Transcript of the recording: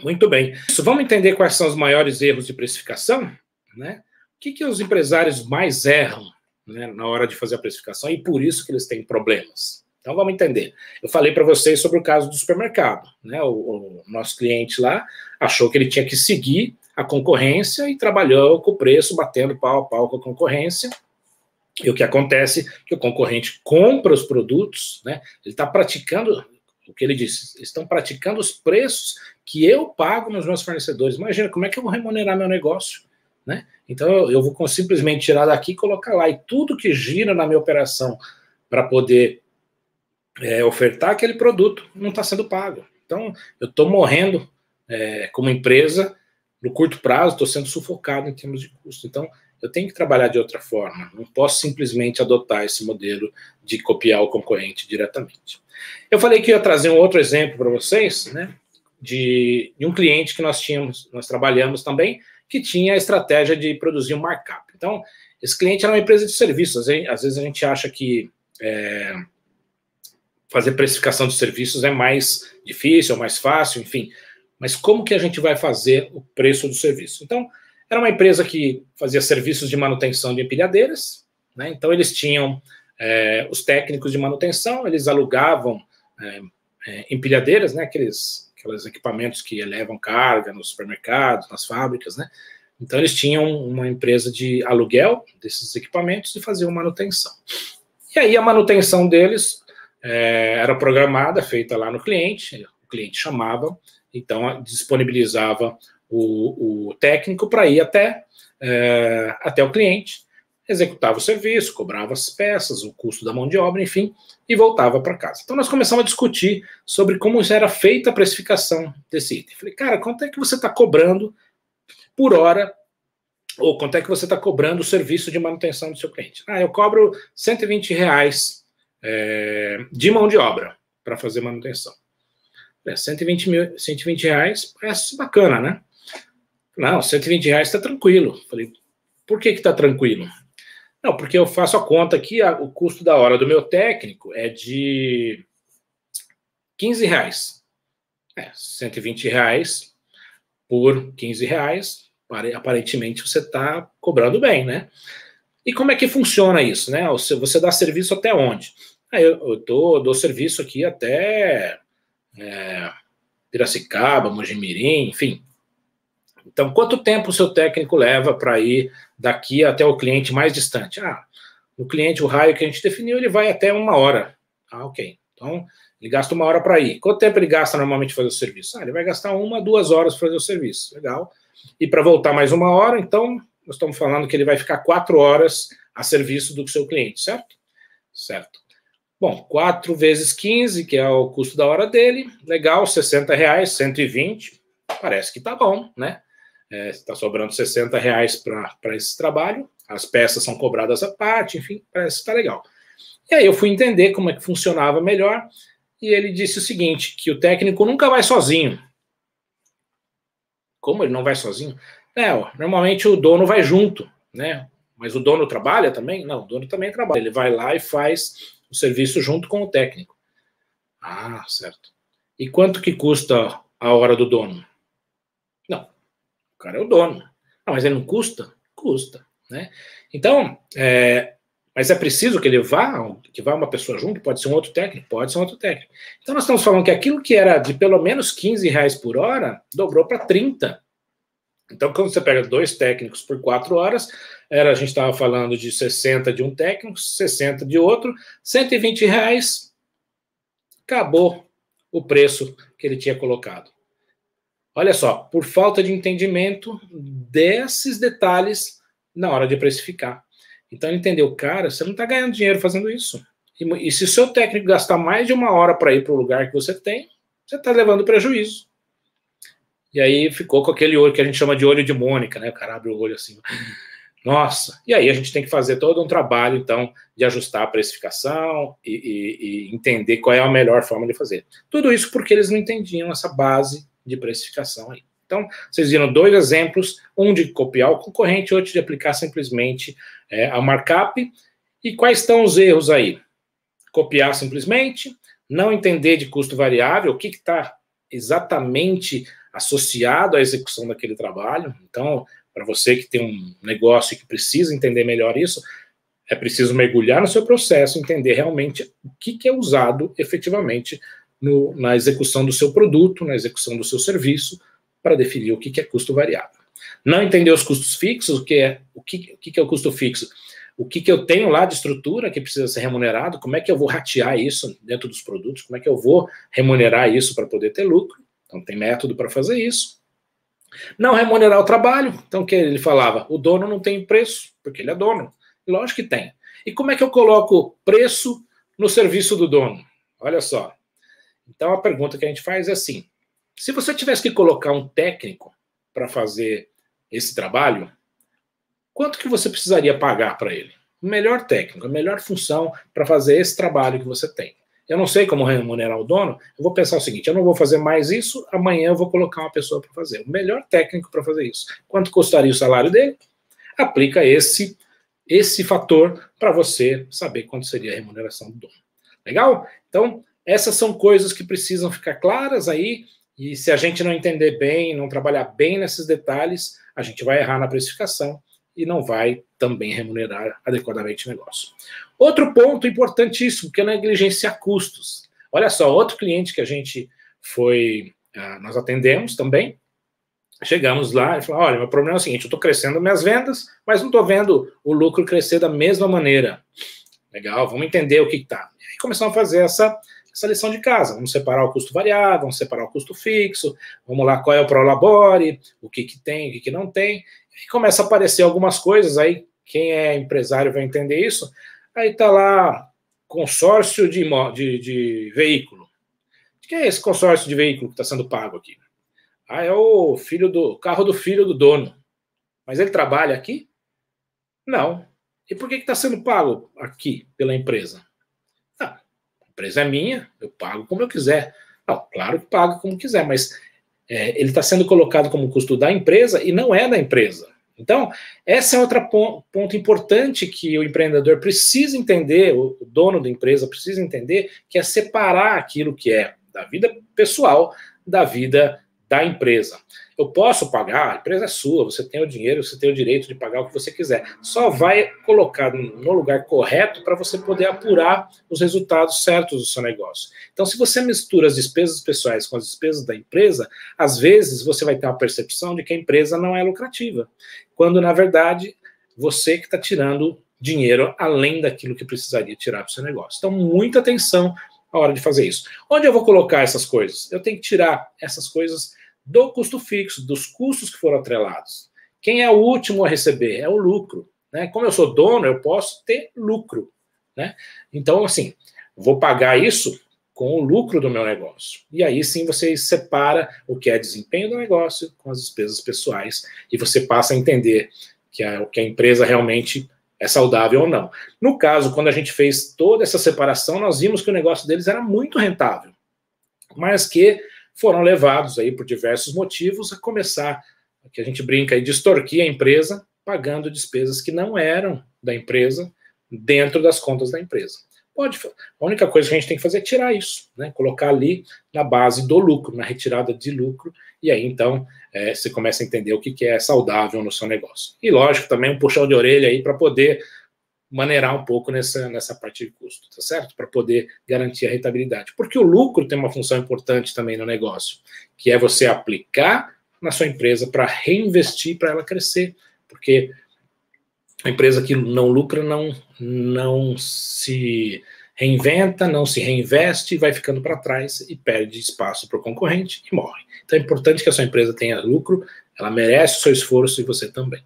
Muito bem. Vamos entender quais são os maiores erros de precificação, né? O que os empresários mais erram, né, na hora de fazer a precificação, e por isso que eles têm problemas. Então vamos entender. Eu falei para vocês sobre o caso do supermercado, né? O nosso cliente lá achou que ele tinha que seguir a concorrência e trabalhou com o preço, batendo pau a pau com a concorrência. E o que acontece é que o concorrente compra os produtos, né? Ele está praticando o que ele disse, estão praticando os preços que eu pago nos meus fornecedores. Imagina, como é que eu vou remunerar meu negócio, né? Então, eu vou simplesmente tirar daqui e colocar lá. E tudo que gira na minha operação para poder ofertar aquele produto não está sendo pago. Então, eu estou morrendo como empresa, no curto prazo, estou sendo sufocado em termos de custo. Então, eu tenho que trabalhar de outra forma. Não posso simplesmente adotar esse modelo de copiar o concorrente diretamente. Eu falei que ia trazer um outro exemplo para vocês, né, de um cliente que nós trabalhamos também, que tinha a estratégia de produzir um markup. Então, esse cliente era uma empresa de serviços. Às vezes a gente acha que fazer precificação de serviços é mais difícil, mais fácil, enfim. Mas como que a gente vai fazer o preço do serviço? Então, era uma empresa que fazia serviços de manutenção de empilhadeiras, né? Então eles tinham os técnicos de manutenção, eles alugavam empilhadeiras, né? Aqueles equipamentos que elevam carga nos supermercados, nas fábricas, né? Então eles tinham uma empresa de aluguel desses equipamentos e faziam manutenção. E aí a manutenção deles era programada, feita lá no cliente, o cliente chamava, então disponibilizava o técnico para ir até o cliente, executava o serviço, cobrava as peças, o custo da mão de obra, enfim, e voltava para casa. Então nós começamos a discutir sobre como era feita a precificação desse item. Falei, cara, quanto é que você está cobrando por hora, ou quanto é que você está cobrando o serviço de manutenção do seu cliente? Eu cobro R$120 de mão de obra para fazer manutenção. R$120 parece bacana, né? Não, R$120 está tranquilo. Falei, por que está tranquilo? Não, porque eu faço a conta aqui, o custo da hora do meu técnico é de R$15. R$120 por R$15, aparentemente você está cobrando bem, né? E como é que funciona isso, né? Você dá serviço até onde? Eu dou serviço aqui até Piracicaba, Mojimirim, enfim. Então, quanto tempo o seu técnico leva para ir daqui até o cliente mais distante? O cliente, o raio que a gente definiu, ele vai até 1 hora. Ok. Então, ele gasta 1 hora para ir. Quanto tempo ele gasta normalmente para fazer o serviço? Ele vai gastar 1, 2 horas para fazer o serviço. Legal. E para voltar mais 1 hora, então, nós estamos falando que ele vai ficar 4 horas a serviço do seu cliente, certo? Certo. Bom, 4 vezes 15, que é o custo da hora dele. Legal, R$60, 120. Parece que tá bom, né? Está sobrando R$60 para esse trabalho, as peças são cobradas à parte, enfim, parece que está legal. E aí eu fui entender como é que funcionava melhor, e ele disse o seguinte, que o técnico nunca vai sozinho. Como ele não vai sozinho? Normalmente o dono vai junto, né? Mas o dono trabalha também? Não, o dono também trabalha, ele vai lá e faz o serviço junto com o técnico. Certo. E quanto que custa a hora do dono? O cara é o dono. Mas ele não custa? Custa, né? Então, mas é preciso que ele vá uma pessoa junto? Pode ser um outro técnico? Pode ser um outro técnico. Então nós estamos falando que aquilo que era de pelo menos R$15 por hora, dobrou para 30. Então, quando você pega 2 técnicos por 4 horas, a gente estava falando de 60 de um técnico, 60 de outro, R$120, acabou o preço que ele tinha colocado. Olha só, por falta de entendimento desses detalhes na hora de precificar. Então ele entendeu, cara, você não está ganhando dinheiro fazendo isso. E se o seu técnico gastar mais de 1 hora para ir para o lugar que você tem, você está levando prejuízo. E aí ficou com aquele olho que a gente chama de olho de Mônica, né? O cara abre o olho assim, nossa. E aí a gente tem que fazer todo um trabalho, então, de ajustar a precificação e entender qual é a melhor forma de fazer. Tudo isso porque eles não entendiam essa base de precificação aí. Então, vocês viram 2 exemplos, um de copiar o concorrente, outro de aplicar simplesmente a markup. E quais estão os erros aí? Copiar simplesmente, não entender de custo variável, o que está exatamente associado à execução daquele trabalho. Então, para você que tem um negócio e que precisa entender melhor isso, é preciso mergulhar no seu processo, entender realmente o que é usado efetivamente na execução do seu produto, na execução do seu serviço, para definir o que é custo variável. Não entender os custos fixos, o que é o custo fixo, o que eu tenho lá de estrutura que precisa ser remunerado, como é que eu vou ratear isso dentro dos produtos, como é que eu vou remunerar isso para poder ter lucro. Então tem método para fazer isso. Não remunerar o trabalho, então que ele falava, o dono não tem preço, porque ele é dono. Lógico que tem. E como é que eu coloco preço no serviço do dono? Olha só. Então a pergunta que a gente faz é assim, se você tivesse que colocar um técnico para fazer esse trabalho, quanto que você precisaria pagar para ele? O melhor técnico, a melhor função para fazer esse trabalho que você tem. Eu não sei como remunerar o dono, eu vou pensar o seguinte, eu não vou fazer mais isso, amanhã eu vou colocar uma pessoa para fazer. O melhor técnico para fazer isso. Quanto custaria o salário dele? Aplica esse fator para você saber quanto seria a remuneração do dono. Legal? Então, essas são coisas que precisam ficar claras aí, e se a gente não entender bem, não trabalhar bem nesses detalhes, a gente vai errar na precificação e não vai também remunerar adequadamente o negócio. Outro ponto importantíssimo, que é negligenciar custos. Olha só, outro cliente que a gente nós atendemos também, chegamos lá e falamos, olha, meu problema é o seguinte, eu estou crescendo minhas vendas, mas não estou vendo o lucro crescer da mesma maneira. Legal, vamos entender o que está. E aí começamos a fazer essa lição de casa. Vamos separar o custo variável, vamos separar o custo fixo, vamos lá, qual é o prolabore, o que tem, o que não tem. E começa a aparecer algumas coisas aí, quem é empresário vai entender isso. Aí está lá, consórcio de veículo. O que é esse consórcio de veículo que está sendo pago aqui? Ah, é o carro do filho do dono. Mas ele trabalha aqui? Não. E por que está sendo pago aqui pela empresa? Ah, a empresa é minha, eu pago como eu quiser. Não, claro que pago como quiser, mas ele está sendo colocado como custo da empresa e não é da empresa. Então, esse é outro ponto importante que o empreendedor precisa entender, o dono da empresa precisa entender, que é separar aquilo que é da vida pessoal da vida da empresa. Eu posso pagar, a empresa é sua, você tem o dinheiro, você tem o direito de pagar o que você quiser. Só vai colocar no lugar correto para você poder apurar os resultados certos do seu negócio. Então, se você mistura as despesas pessoais com as despesas da empresa, às vezes você vai ter uma percepção de que a empresa não é lucrativa, quando, na verdade, você que está tirando dinheiro além daquilo que precisaria tirar para o seu negócio. Então, muita atenção na hora de fazer isso. Onde eu vou colocar essas coisas? Eu tenho que tirar essas coisas do custo fixo, dos custos que foram atrelados. Quem é o último a receber? É o lucro. Né? Como eu sou dono, eu posso ter lucro. Né? Então, assim, vou pagar isso com o lucro do meu negócio. E aí sim você separa o que é desempenho do negócio com as despesas pessoais e você passa a entender que a empresa realmente é saudável ou não. No caso, quando a gente fez toda essa separação, nós vimos que o negócio deles era muito rentável, mas que foram levados aí por diversos motivos a começar, que a gente brinca aí, de extorquir a empresa, pagando despesas que não eram da empresa dentro das contas da empresa. A única coisa que a gente tem que fazer é tirar isso, né? Colocar ali na base do lucro, na retirada de lucro, e aí então você começa a entender o que é saudável no seu negócio. E lógico, também um puxão de orelha aí para poder maneirar um pouco nessa parte de custo, tá certo? Para poder garantir a rentabilidade. Porque o lucro tem uma função importante também no negócio, que é você aplicar na sua empresa para reinvestir para ela crescer. Porque a empresa que não lucra não se reinventa, não se reinveste, vai ficando para trás e perde espaço para o concorrente e morre. Então é importante que a sua empresa tenha lucro, ela merece o seu esforço e você também.